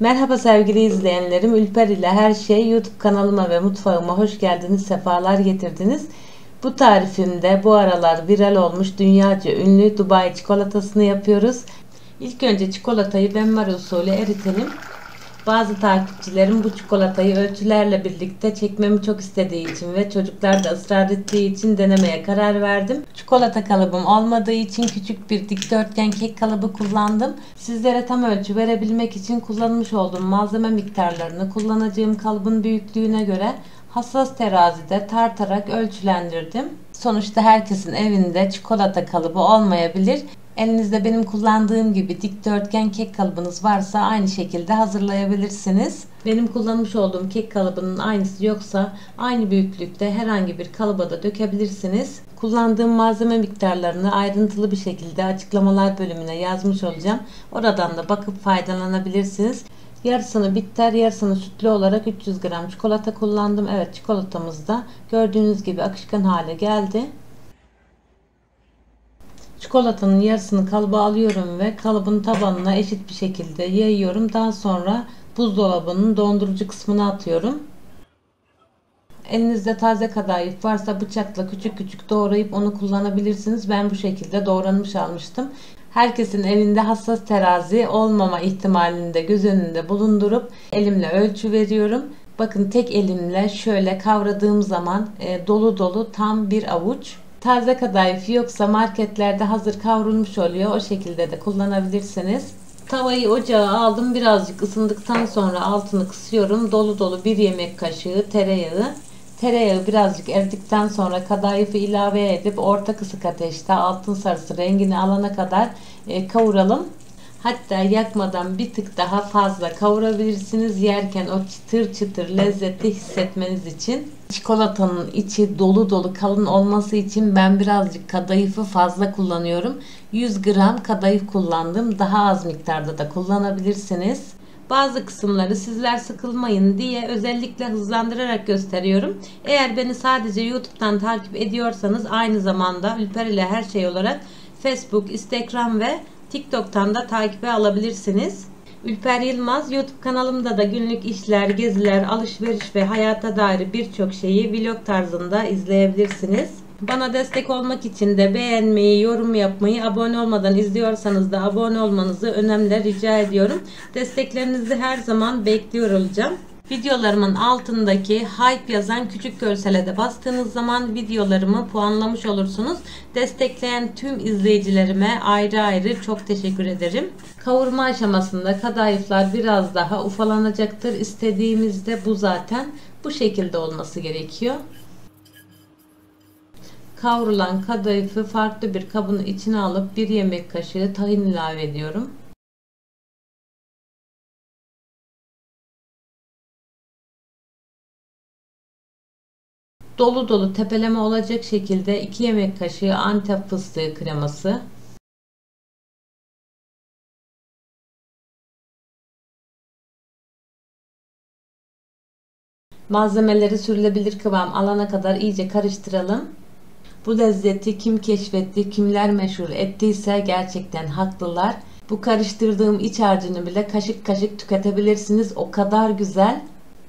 Merhaba sevgili izleyenlerim. Ülper ile Her Şey YouTube kanalıma ve mutfağıma hoş geldiniz, sefalar getirdiniz. Bu tarifimde bu aralar viral olmuş dünyaca ünlü Dubai çikolatasını yapıyoruz. İlk önce çikolatayı benmari usulü eritelim. Bazı takipçilerim bu çikolatayı ölçülerle birlikte çekmemi çok istediği için ve çocuklar da ısrar ettiği için denemeye karar verdim. Çikolata kalıbım olmadığı için küçük bir dikdörtgen kek kalıbı kullandım. Sizlere tam ölçü verebilmek için kullanmış olduğum malzeme miktarlarını kullanacağım kalıbın büyüklüğüne göre hassas terazide tartarak ölçülendirdim. Sonuçta herkesin evinde çikolata kalıbı olmayabilir. Elinizde benim kullandığım gibi dikdörtgen kek kalıbınız varsa aynı şekilde hazırlayabilirsiniz. Benim kullanmış olduğum kek kalıbının aynısı yoksa aynı büyüklükte herhangi bir kalıba da dökebilirsiniz. Kullandığım malzeme miktarlarını ayrıntılı bir şekilde açıklamalar bölümüne yazmış olacağım. Oradan da bakıp faydalanabilirsiniz. Yarısını bitter, yarısını sütlü olarak 300 gram çikolata kullandım. Evet, çikolatamız da gördüğünüz gibi akışkan hale geldi. Çikolatanın yarısını kalıba alıyorum ve kalıbın tabanına eşit bir şekilde yayıyorum. Daha sonra buzdolabının dondurucu kısmına atıyorum. Elinizde taze kadayıf varsa bıçakla küçük küçük doğrayıp onu kullanabilirsiniz. Ben bu şekilde doğranmış almıştım. Herkesin evinde hassas terazi olmama ihtimalini de göz önünde bulundurup elimle ölçü veriyorum. Bakın, tek elimle şöyle kavradığım zaman dolu dolu tam bir avuç. Taze kadayıf yoksa marketlerde hazır kavrulmuş oluyor. O şekilde de kullanabilirsiniz. Tavayı ocağa aldım. Birazcık ısındıktan sonra altını kısıyorum. Dolu dolu bir yemek kaşığı tereyağı. Tereyağı birazcık eridikten sonra kadayıfı ilave edip orta kısık ateşte altın sarısı rengini alana kadar kavuralım. Hatta yakmadan bir tık daha fazla kavurabilirsiniz. Yerken o çıtır çıtır lezzeti hissetmeniz için. Çikolatanın içi dolu dolu kalın olması için ben birazcık kadayıfı fazla kullanıyorum. 100 gram kadayıf kullandım. Daha az miktarda da kullanabilirsiniz. Bazı kısımları sizler sıkılmayın diye özellikle hızlandırarak gösteriyorum. Eğer beni sadece YouTube'dan takip ediyorsanız aynı zamanda Ülper ile Her Şey olarak Facebook, Instagram ve TikTok'tan da takibe alabilirsiniz. Ülper Yılmaz YouTube kanalımda da günlük işler, geziler, alışveriş ve hayata dair birçok şeyi vlog tarzında izleyebilirsiniz. Bana destek olmak için de beğenmeyi, yorum yapmayı, abone olmadan izliyorsanız da abone olmanızı önemli rica ediyorum. Desteklerinizi her zaman bekliyor olacağım. Videolarımın altındaki hype yazan küçük görsele de bastığınız zaman videolarımı puanlamış olursunuz. Destekleyen tüm izleyicilerime ayrı ayrı çok teşekkür ederim. Kavurma aşamasında kadayıflar biraz daha ufalanacaktır. İstediğimiz de bu zaten. Bu şekilde olması gerekiyor. Kavrulan kadayıfı farklı bir kabın içine alıp bir yemek kaşığı tahin ilave ediyorum. Dolu dolu tepeleme olacak şekilde 2 yemek kaşığı Antep fıstığı kreması, malzemeleri sürülebilir kıvam alana kadar iyice karıştıralım. Bu lezzeti kim keşfetti, kimler meşhur ettiyse gerçekten haklılar. Bu karıştırdığım iç harcını bile kaşık kaşık tüketebilirsiniz. O kadar güzel.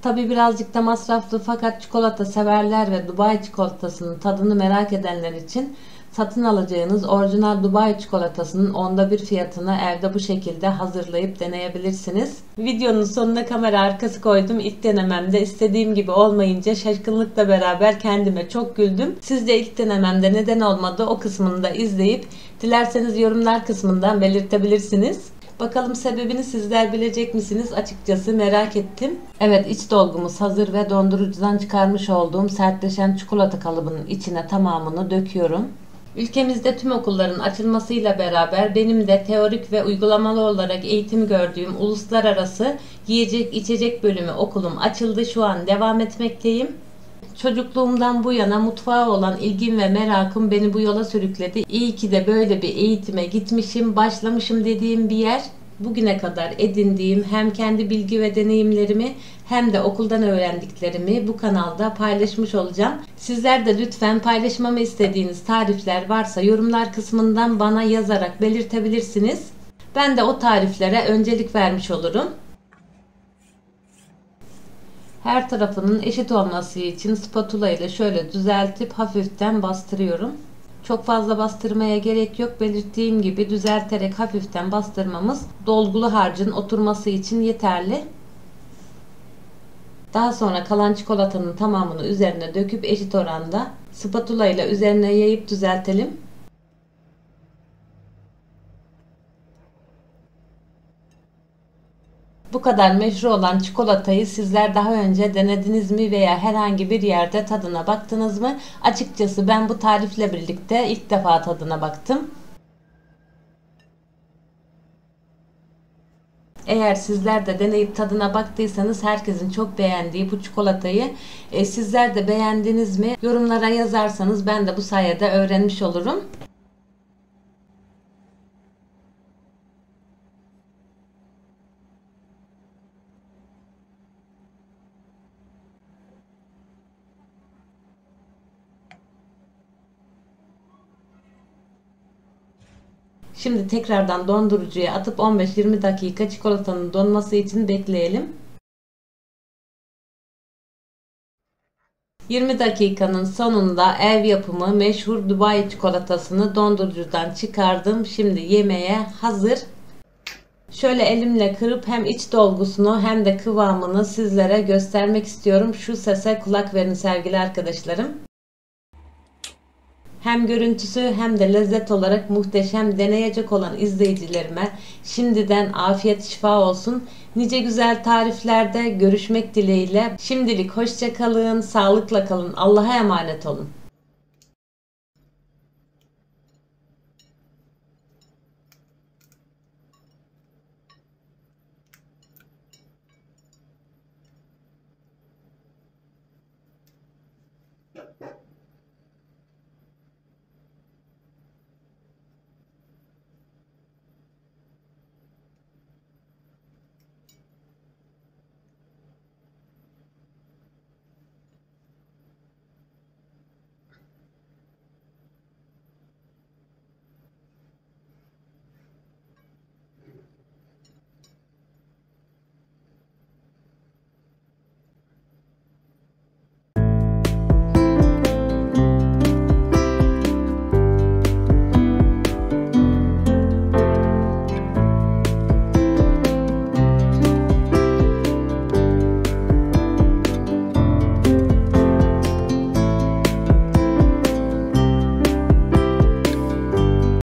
Tabi birazcık da masraflı fakat çikolata severler ve Dubai çikolatasının tadını merak edenler için satın alacağınız orijinal Dubai çikolatasının onda bir fiyatına evde bu şekilde hazırlayıp deneyebilirsiniz. Videonun sonuna kamera arkası koydum. İlk denememde istediğim gibi olmayınca şaşkınlıkla beraber kendime çok güldüm. Siz de ilk denememde neden olmadı o kısmını da izleyip dilerseniz yorumlar kısmından belirtebilirsiniz. Bakalım sebebini sizler bilecek misiniz? Açıkçası merak ettim. Evet, iç dolgumuz hazır ve dondurucudan çıkarmış olduğum sertleşen çikolata kalıbının içine tamamını döküyorum. Ülkemizde tüm okulların açılmasıyla beraber benim de teorik ve uygulamalı olarak eğitim gördüğüm uluslararası yiyecek içecek bölümü okulum açıldı. Şu an devam etmekteyim. Çocukluğumdan bu yana mutfağa olan ilgim ve merakım beni bu yola sürükledi. İyi ki de böyle bir eğitime gitmişim, başlamışım dediğim bir yer. Bugüne kadar edindiğim hem kendi bilgi ve deneyimlerimi hem de okuldan öğrendiklerimi bu kanalda paylaşmış olacağım. Sizler de lütfen paylaşmamı istediğiniz tarifler varsa yorumlar kısmından bana yazarak belirtebilirsiniz. Ben de o tariflere öncelik vermiş olurum. Her tarafının eşit olması için spatula ile şöyle düzeltip hafiften bastırıyorum. Çok fazla bastırmaya gerek yok. Belirttiğim gibi düzelterek hafiften bastırmamız dolgulu harcın oturması için yeterli. Daha sonra kalan çikolatanın tamamını üzerine döküp eşit oranda spatula ile üzerine yayıp düzeltelim. Bu kadar meşhur olan çikolatayı sizler daha önce denediniz mi veya herhangi bir yerde tadına baktınız mı? Açıkçası ben bu tarifle birlikte ilk defa tadına baktım. Eğer sizler de deneyip tadına baktıysanız herkesin çok beğendiği bu çikolatayı sizler de beğendiniz mi? Yorumlara yazarsanız ben de bu sayede öğrenmiş olurum. Şimdi tekrardan dondurucuya atıp 15-20 dakika çikolatanın donması için bekleyelim. 20 dakikanın sonunda ev yapımı meşhur Dubai çikolatasını dondurucudan çıkardım. Şimdi yemeğe hazır. Şöyle elimle kırıp hem iç dolgusunu hem de kıvamını sizlere göstermek istiyorum. Şu sese kulak verin sevgili arkadaşlarım. Hem görüntüsü hem de lezzet olarak muhteşem. Deneyecek olan izleyicilerime şimdiden afiyet şifa olsun. Nice güzel tariflerde görüşmek dileğiyle. Şimdilik hoşça kalın, sağlıkla kalın. Allah'a emanet olun.